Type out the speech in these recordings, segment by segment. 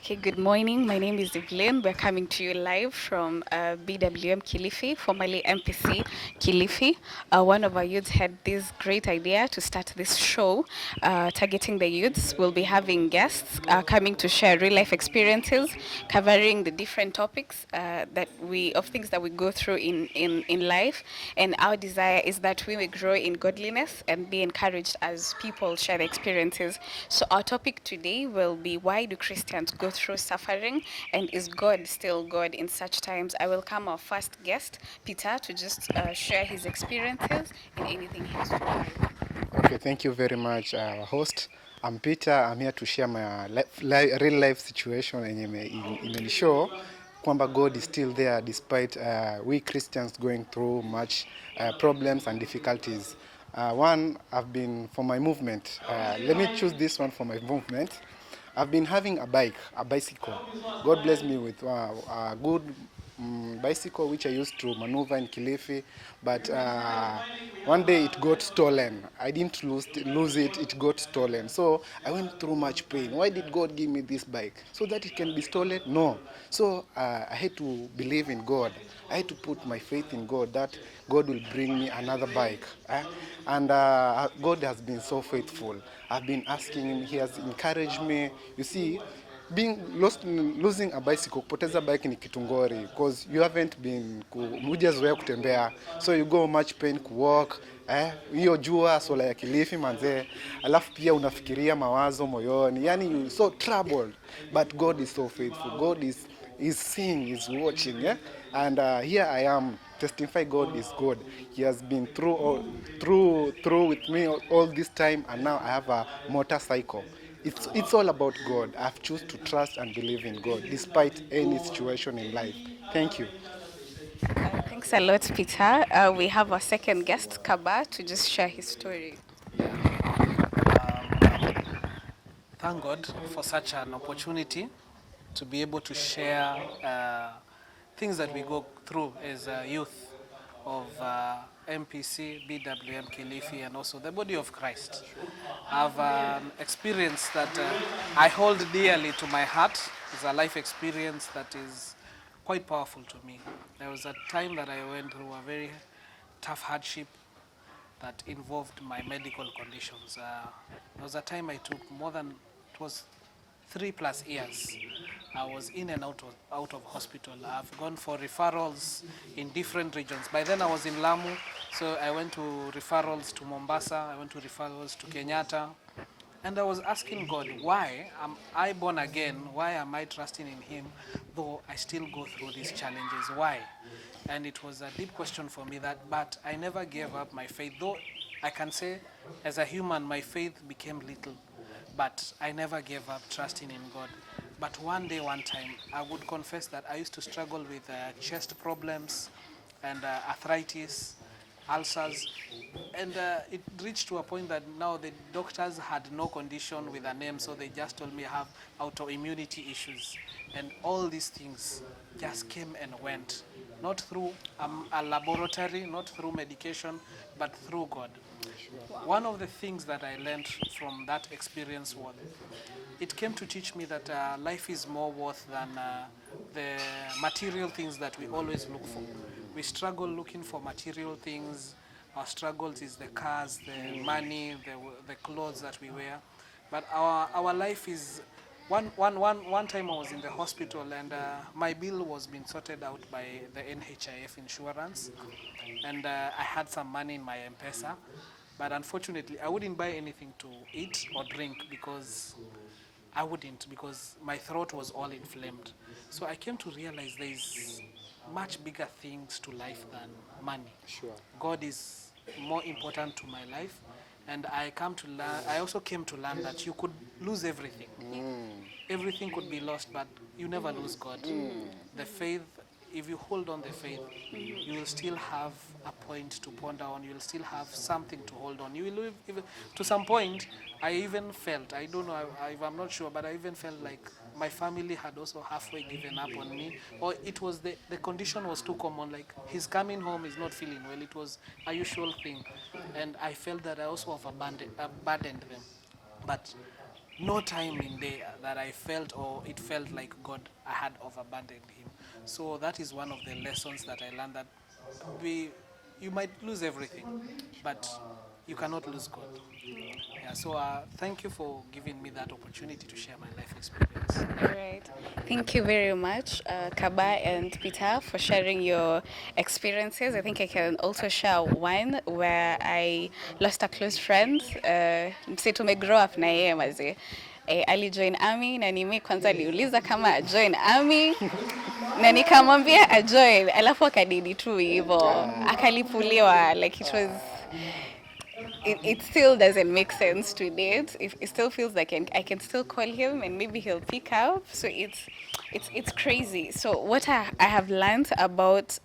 Okay, good morning. My name is Evelyn. We're coming to you live from BWM Kilifi, formerly MPC Kilifi. One of our youths had this great idea to start this show targeting the youths. We'll be having guests coming to share real life experiences, covering the different topics of things that we go through in life. And our desire is that we may grow in godliness and be encouraged as people share their experiences. So our topic today will be, why do Christians go through suffering, and is God still God in such times? I welcome our first guest, Peter, to just share his experiences and anything he has to add. Okay, thank you very much, host. I'm Peter. I'm here to share my real life situation yenye imenishow kwamba God is still there despite we Christians going through much problems and difficulties. One, I've been for my movement. Let me choose this one for my movement. I've been having a bicycle. God bless me with a good bicycle which I used to maneuver in Kilifi, but one day it got stolen. I didn't lose it, it got stolen. So I went through much pain. Why did God give me this bike? So that it can be stolen? No. So I had to believe in God. I had to put my faith in God that God will bring me another bike. And God has been so faithful. I've been asking Him, He has encouraged me. You see, losing a bicycle, kupoteza bike ni kitungori, because you haven't been hujazoea kutembea, so you go much pain kuwalk hiyo jua sola ya Kilifi manzee, alafu pia unafikiria mawazo moyoni, yani you so troubled, but God is so faithful. God is seeing, is watching, and here I am testify God is good. He has been through with me all this time, and now I have a motorcycle. It's all about God. I've choose to trust and believe in God despite any situation in life. Thank you. Thanks a lot, Peter. We have our second guest, Kabba, to just share his story. Thank God for such an opportunity to be able to share things that we go through as a youth of MPC, BWM, Kilifi, and also the body of Christ. I've an experience that I hold dearly to my heart. It's a life experience that is quite powerful to me. There was a time that I went through a very tough hardship that involved my medical conditions. There was a time I took it was 3+ years. I was in and out of hospital. I've gone for referrals in different regions. By then I was in Lamu, so I went to referrals to Mombasa, I went to referrals to Kenyatta. And I was asking God, why am I born again? Why am I trusting in Him, though I still go through these challenges? Why? And it was a deep question for me, but I never gave up my faith. Though I can say, as a human, my faith became little, but I never gave up trusting in God. But one day, one time, I would confess that I used to struggle with chest problems and arthritis, ulcers, and it reached to a point that now the doctors had no condition with a name, so they just told me I have autoimmunity issues. And all these things just came and went, not through a laboratory, not through medication, but through God. One of the things that I learned from that experience was it came to teach me that life is more worth than the material things that we always look for. We struggle looking for material things. Our struggles is the cars, the money, the clothes that we wear. But our life is one time I was in the hospital, and my bill was being sorted out by the NHIF insurance, and I had some money in my M-Pesa, but unfortunately I wouldn't buy anything to eat or drink because my throat was all inflamed. So I came to realize there is much bigger things to life than money. Sure. God is more important to my life, and I also came to learn that you could lose everything. Everything could be lost, but you never lose God. The faith, if you hold on the faith, you will still have a point to ponder on. You will still have something to hold on. You will live, even to some point. I even felt, I don't know, I'm not sure, but I even felt like my family had also halfway given up on me, or it was the condition was too common. Like, he's coming home, he's not feeling well. It was a usual thing, and I felt that I also have abandoned them. But no time in there that I felt or it felt like God I had abandoned him. So that is one of the lessons that I learned, that we you might lose everything, but you cannot lose God. Yeah, so thank you for giving me that opportunity to share my life experience. All right. Thank you very much, Kabba and Peter, for sharing your experiences. I think I can also share one where I lost a close friend. Msi tumegrow up na yeye mazee. Alijoin army na nimi kwanza aliuliza kama ajoin army na nikamwambia ajoin, alafu akadidi tu hivyo, akalipuliwa. Like it was, it still doesn't make sense to date. It still feels like I can still call him and maybe he'll pick up. So it's crazy. So what I have learned about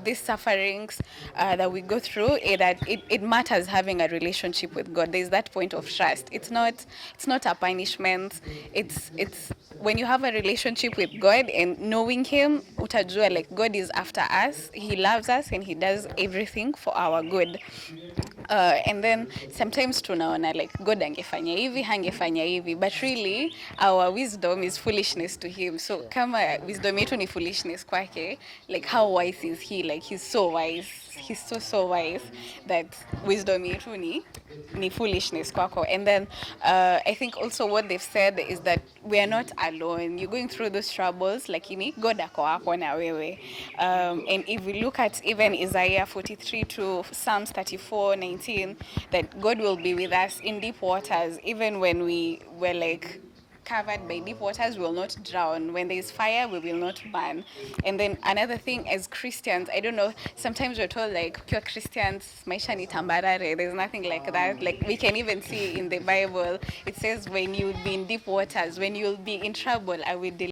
these sufferings that we go through is that it matters having a relationship with God. There's that point of trust. It's not a punishment. It's when you have a relationship with God and knowing Him, utajua like God is after us. He loves us and He does everything for our good. And then sometimes tunaona like God angefanya hivi, hangefanya hivi, but really our wisdom is foolishness to him. So kama wisdom yetu ni foolishness kwake, like how wise is he? Like he's so wise. He's so wise that wisdom yetu ni foolishness kwako. And then I think also what they've said is that we are not alone. You're going through those troubles, lakini God ako hapo na wewe. And if we look at even Isaiah 43 to Psalms 34:19, that God will be with us in deep waters, even when we were like covered by deep waters, we will not drown. When there is fire, we will not burn. And then another thing, as Christians, I don't know, sometimes we're told like pure Christians, maisha ni tambarare. There's nothing like that. Like we can even see in the Bible, it says when you'll be in deep waters, when you'll be in trouble, I will deliver